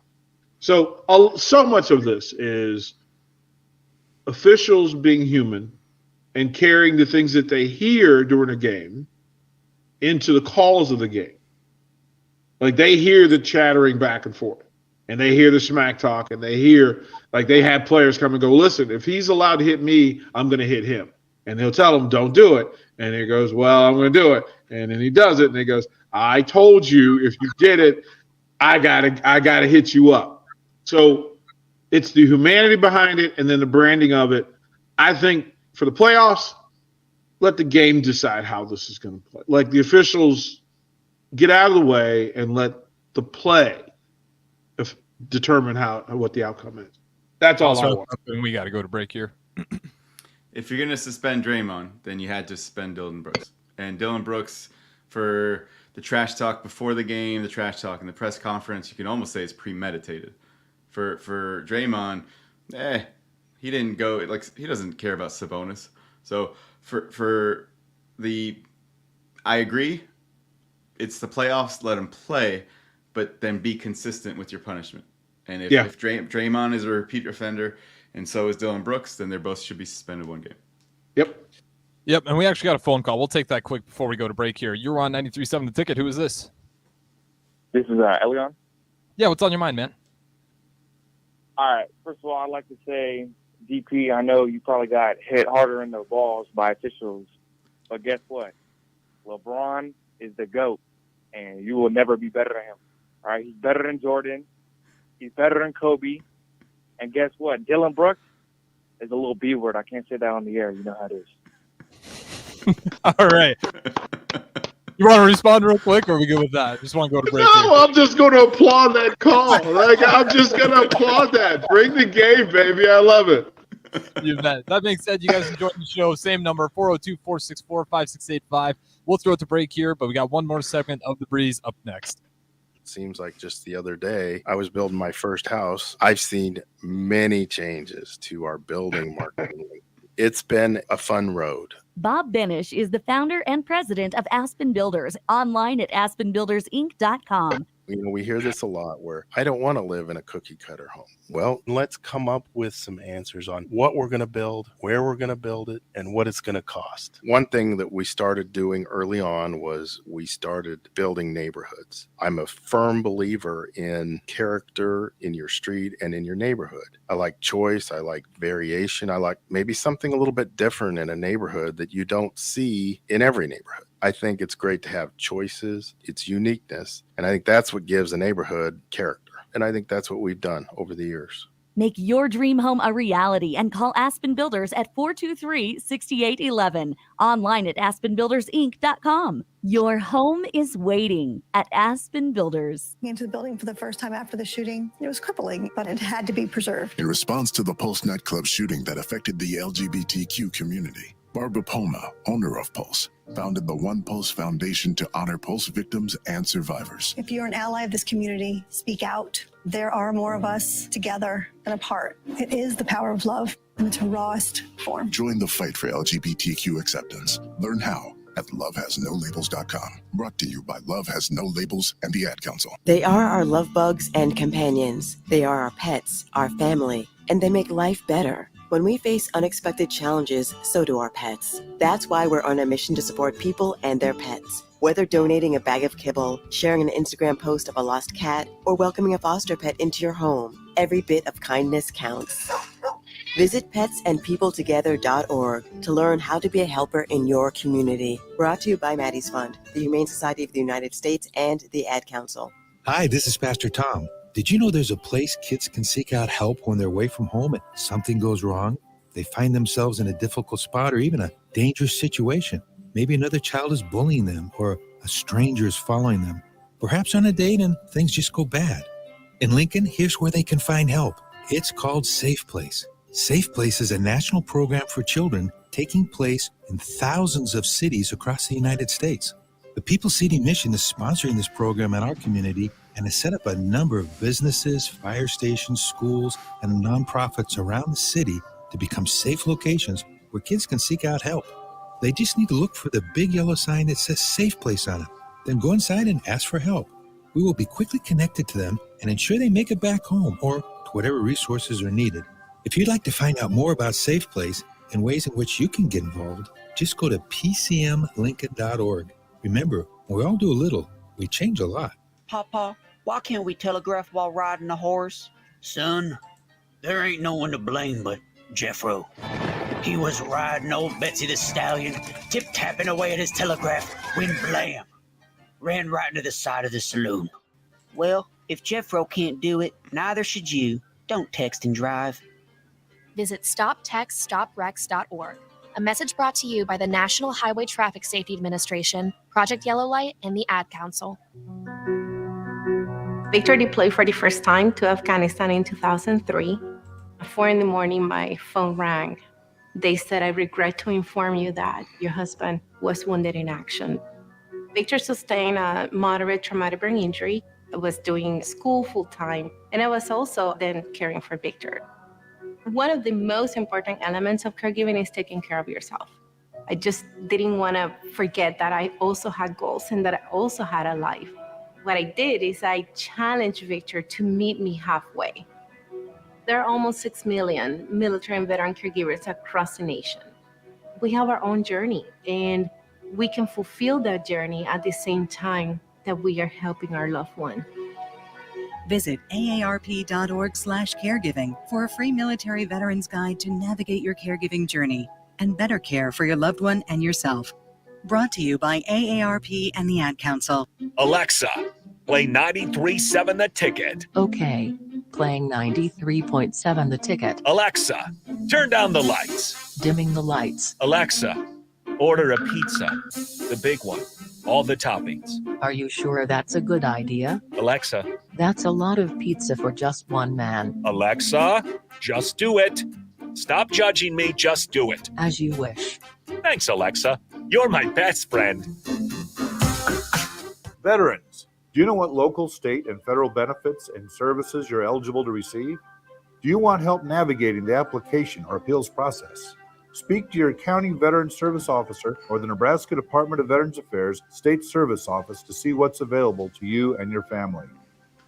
So much of this is officials being human and carrying the things that they hear during a game into the calls of the game. Like, they hear the chattering back and forth, and they hear the smack talk, and they hear, like, they have players come and go, listen, if he's allowed to hit me, I'm going to hit him. And he'll tell him, don't do it. And he goes, well, I'm going to do it. And then he does it, and he goes, I told you if you did it, I gotta hit you up. So it's the humanity behind it and then the branding of it. I think for the playoffs, let the game decide how this is going to play. Like, the officials get out of the way and let the play determine what the outcome is. That's all I want. And we got to go to break here. If you're going to suspend Draymond, then you had to suspend Dillon Brooks. And Dillon Brooks, for the trash talk before the game, the trash talk in the press conference, you can almost say it's premeditated. For Draymond, he didn't go, like, he doesn't care about Sabonis. So I agree, it's the playoffs, let him play, but then be consistent with your punishment. And if Draymond is a repeat offender and so is Dillon Brooks, then they both should be suspended one game. Yep, and we actually got a phone call. We'll take that quick before we go to break here. You're on 93.7 The Ticket. Who is this? This is Elion. Yeah, what's on your mind, man? All right. First of all, I'd like to say, DP, I know you probably got hit harder in the balls by officials, but guess what? LeBron is the GOAT, and you will never be better than him. All right? He's better than Jordan. He's better than Kobe. And guess what? Dillon Brooks is a little B word. I can't say that on the air. You know how it is. All right. You want to respond real quick, or are we good with that? Just want to go to break. No, I'm just going to applaud that call. I'm just going to applaud that. Bring the game, baby. I love it. You bet. That being said, you guys enjoyed the show. Same number, 402-464-5685. We'll throw it to break here, but we got one more segment of The Breeze up next. Seems like just the other day, I was building my first house. I've seen many changes to our building marketing. It's been a fun road. Bob Benish is the founder and president of Aspen Builders, online at aspenbuildersinc.com. You know, we hear this a lot where I don't want to live in a cookie cutter home. Well, let's come up with some answers on what we're going to build, where we're going to build it, and what it's going to cost. One thing that we started doing early on was we started building neighborhoods. I'm a firm believer in character in your street and in your neighborhood. I like choice. I like variation. I like maybe something a little bit different in a neighborhood that you don't see in every neighborhood. I think it's great to have choices, its uniqueness, and I think that's what gives a neighborhood character. And I think that's what we've done over the years. Make your dream home a reality and call Aspen Builders at 423-6811. Online at aspenbuildersinc.com. Your home is waiting at Aspen Builders. Into the building for the first time after the shooting. It was crippling, but it had to be preserved. In response to the Pulse nightclub shooting that affected the LGBTQ community, Barbara Poma, owner of Pulse, founded the One Pulse Foundation to honor Pulse victims and survivors. If you're an ally of this community, speak out. There are more of us together than apart. It is the power of love in its rawest form. Join the fight for LGBTQ acceptance. Learn how at lovehasnolabels.com. Brought to you by Love Has No Labels and the Ad Council. They are our love bugs and companions. They are our pets, our family, and they make life better. When we face unexpected challenges, so do our pets. That's why we're on a mission to support people and their pets. Whether donating a bag of kibble, sharing an Instagram post of a lost cat, or welcoming a foster pet into your home, every bit of kindness counts. Visit petsandpeopletogether.org to learn how to be a helper in your community. Brought to you by Maddie's Fund, the Humane Society of the United States, and the Ad Council. Hi, this is Pastor Tom. Did you know there's a place kids can seek out help when they're away from home and something goes wrong? They find themselves in a difficult spot or even a dangerous situation. Maybe another child is bullying them or a stranger is following them. Perhaps on a date and things just go bad. In Lincoln, here's where they can find help. It's called Safe Place. Safe Place is a national program for children taking place in thousands of cities across the United States. The People City Mission is sponsoring this program in our community and has set up a number of businesses, fire stations, schools, and nonprofits around the city to become safe locations where kids can seek out help. They just need to look for the big yellow sign that says Safe Place on it. Then go inside and ask for help. We will be quickly connected to them and ensure they make it back home or to whatever resources are needed. If you'd like to find out more about Safe Place and ways in which you can get involved, just go to pcmlincoln.org. Remember, we all do a little, we change a lot. Papa, why can't we telegraph while riding a horse? Son, there ain't no one to blame but Jeffro. He was riding old Betsy the Stallion, tip-tapping away at his telegraph, when blam, ran right into the side of the saloon. Well, if Jeffro can't do it, neither should you. Don't text and drive. Visit StopTextStopWrecks.org. A message brought to you by the National Highway Traffic Safety Administration, Project Yellow Light, and the Ad Council. Victor deployed for the first time to Afghanistan in 2003. At 4 a.m, my phone rang. They said, "I regret to inform you that your husband was wounded in action." Victor sustained a moderate traumatic brain injury. I was doing school full time, and I was also then caring for Victor. One of the most important elements of caregiving is taking care of yourself. I just didn't want to forget that I also had goals and that I also had a life. What I did is I challenged Victor to meet me halfway. There are almost 6 million military and veteran caregivers across the nation. We have our own journey, and we can fulfill that journey at the same time that we are helping our loved one. Visit aarp.org/caregiving for a free military veterans guide to navigate your caregiving journey and better care for your loved one and yourself. Brought to you by AARP and the Ad Council. Alexa, play 93.7 The Ticket. Okay, playing 93.7 The Ticket. Alexa, turn down the lights. Dimming the lights. Alexa, order a pizza, the big one, all the toppings. Are you sure that's a good idea? Alexa. That's a lot of pizza for just one man. Alexa, just do it. Stop judging me, just do it. As you wish. Thanks, Alexa. You're my best friend. Veterans, do you know what local, state, and federal benefits and services you're eligible to receive? Do you want help navigating the application or appeals process? Speak to your county veteran service officer or the Nebraska Department of Veterans Affairs State Service Office to see what's available to you and your family.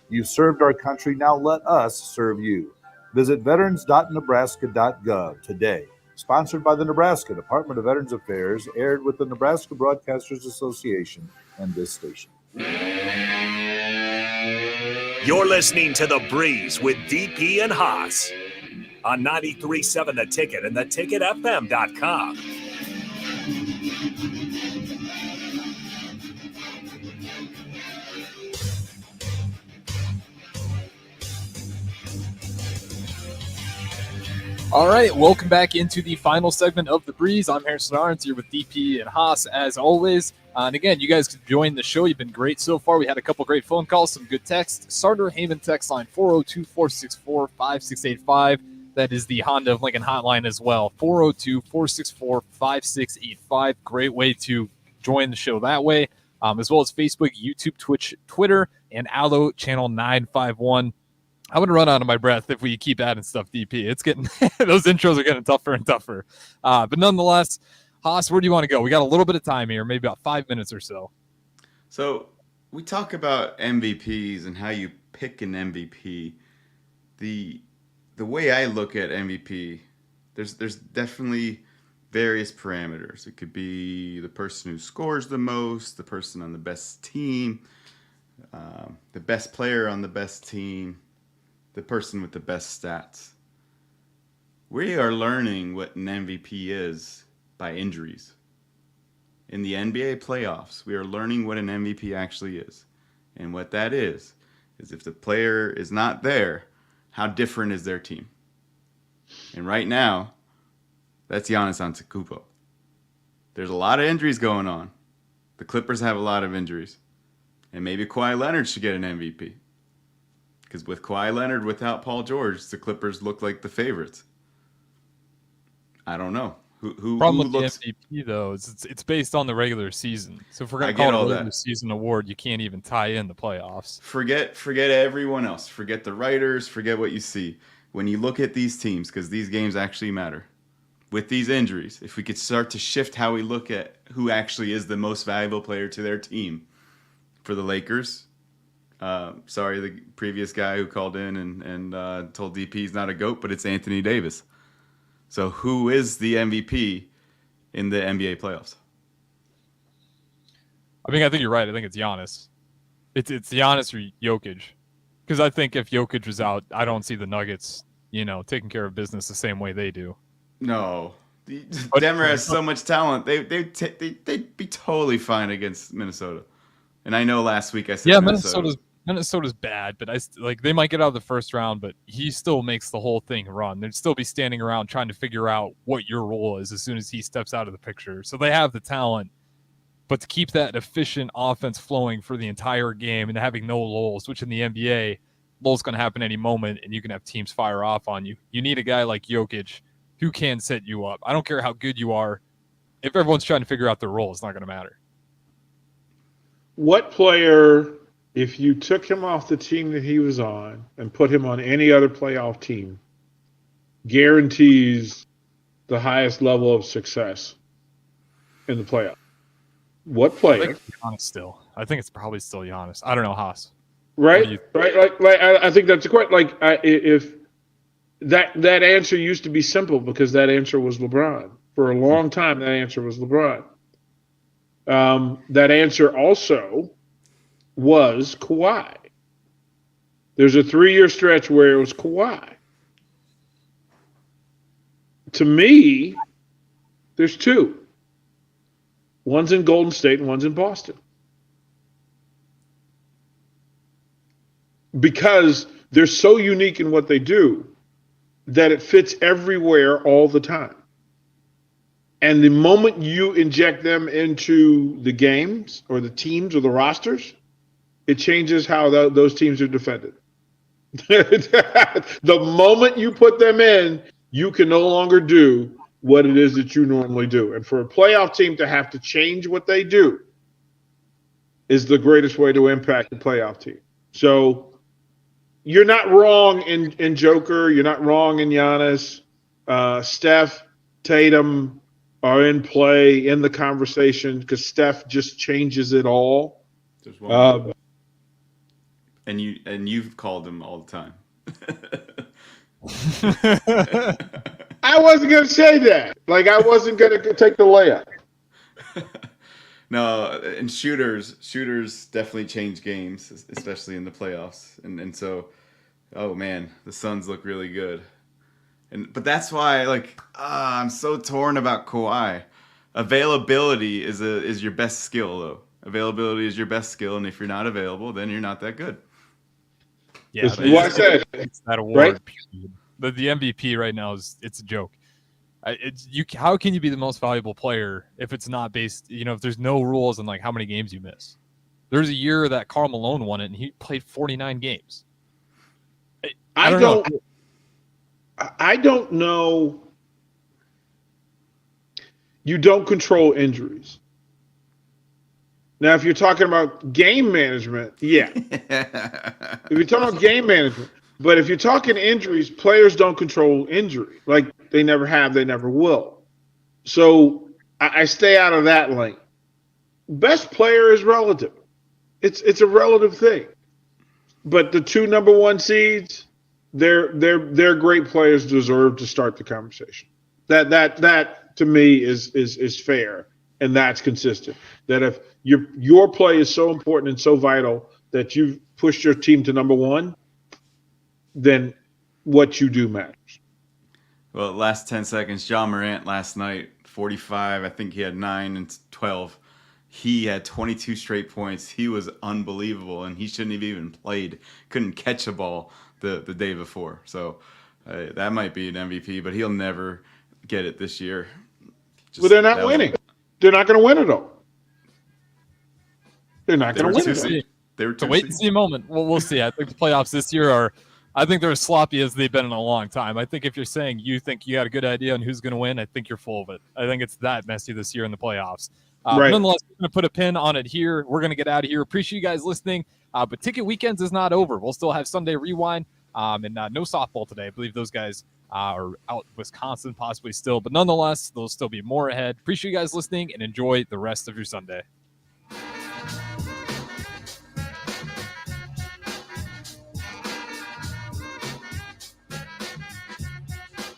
You've served our country, now let us serve you. Visit veterans.nebraska.gov today. Sponsored by the Nebraska Department of Veterans Affairs, aired with the Nebraska Broadcasters Association and this station. You're listening to The Breeze with DP and Haas on 93.7 The Ticket and theticketfm.com. All right, welcome back into the final segment of The Breeze. I'm Harrison Arns here with DP and Haas, as always. And again, you guys can join the show. You've been great so far. We had a couple great phone calls, some good texts. Starter Heyman text line 402-464-5685. That is the Honda of Lincoln hotline as well, 402-464-5685. Great way to join the show that way, as well as Facebook, YouTube, Twitch, Twitter, and Allo Channel 951. I'm going to run out of my breath if we keep adding stuff, DP. It's getting those intros are getting tougher and tougher. But nonetheless, Haas, where do you want to go? We got a little bit of time here, maybe about 5 minutes or so. So we talk about MVPs and how you pick an MVP. The way I look at MVP, there's definitely various parameters. It could be the person who scores the most, the person on the best team, the best player on the best team, the person with the best stats. We are learning what an MVP is by injuries. In the NBA playoffs, we are learning what an MVP actually is. And what that is if the player is not there, how different is their team? And right now, that's Giannis Antetokounmpo. There's a lot of injuries going on. The Clippers have a lot of injuries. And maybe Kawhi Leonard should get an MVP. Because with Kawhi Leonard, without Paul George, the Clippers look like the favorites. I don't know. Who Problem with looks... the MVP, though, is it's based on the regular season. So if we're going I to call get it all a regular that. season award, you can't even tie in the playoffs. Forget everyone else. Forget the writers. Forget what you see. When you look at these teams, because these games actually matter, with these injuries, if we could start to shift how we look at who actually is the most valuable player to their team. For the Lakers, sorry, the previous guy who called in and told DP he's not a GOAT, but it's Anthony Davis. So who is the MVP in the NBA playoffs? I think you're right. I think it's Giannis. It's Giannis or Jokic. Because I think if Jokic was out, I don't see the Nuggets, taking care of business the same way they do. No. Denver has so much talent. They'd be totally fine against Minnesota. And I know last week I said Minnesota's bad, but they might get out of the first round, but he still makes the whole thing run. They'd still be standing around trying to figure out what your role is as soon as he steps out of the picture. So they have the talent, but to keep that efficient offense flowing for the entire game and having no lulls, which in the NBA, lulls going to happen any moment, and you can have teams fire off on you. You need a guy like Jokic who can set you up. I don't care how good you are. If everyone's trying to figure out their role, it's not going to matter. What player, if you took him off the team that he was on and put him on any other playoff team, guarantees the highest level of success in the playoff? What player? I think it's Giannis still. I think it's probably still Giannis. I don't know, Haas. Right. I think that's a question. Like, if that answer used to be simple because that answer was LeBron. For a long time, that answer was LeBron. That answer also was Kawhi. There's a 3-year stretch where it was Kawhi. To me, there's two. One's in Golden State and one's in Boston. Because they're so unique in what they do that it fits everywhere all the time. And the moment you inject them into the games or the teams or the rosters, it changes how those teams are defended. The moment you put them in, you can no longer do what it is that you normally do. And for a playoff team to have to change what they do is the greatest way to impact the playoff team. So you're not wrong in Joker. You're not wrong in Giannis. Steph, Tatum are in play in the conversation because Steph just changes it all. There's one and you've called him all the time. I wasn't going to say that. Like, I wasn't going to take the layup. No, and shooters definitely change games, especially in the playoffs. And so, oh man, the Suns look really good. But that's why, like, I'm so torn about Kawhi. Availability is your best skill, though. Availability is your best skill, and if you're not available, then you're not that good. Yeah, That's what I said. It's that award. Right? The MVP right now it's a joke. How can you be the most valuable player if it's not based? If there's no rules on like how many games you miss. There's a year that Karl Malone won it, and he played 49 games. I don't know. You don't control injuries. Now, if you're talking about game management, yeah. If you're talking about game management, but if you're talking injuries, players don't control injury. Like they never have, they never will. So I stay out of that lane. Best player is relative. It's a relative thing. But the two number one seeds, they're great players, deserve to start the conversation. That to me is fair, and that's consistent. That if your play is so important and so vital that you've pushed your team to number one, then what you do matters. Well, last 10 seconds, John Morant last night, 45. I think he had 9 and 12. He had 22 straight points. He was unbelievable, and he shouldn't have even played. Couldn't catch a ball the day before. So that might be an MVP, but he'll never get it this year. Well, they're not winning. They're not going to win it, though. They're not going to win it. It's a wait and see moment. Well, we'll see. I think the playoffs this year I think they're as sloppy as they've been in a long time. I think if you're saying you think you got a good idea on who's going to win, I think you're full of it. I think it's that messy this year in the playoffs. Right. Nonetheless, we're going to put a pin on it here. We're going to get out of here. Appreciate you guys listening. But Ticket Weekends is not over. We'll still have Sunday Rewind and no softball today. I believe those guys are out in Wisconsin possibly still. But nonetheless, there'll still be more ahead. Appreciate you guys listening and enjoy the rest of your Sunday.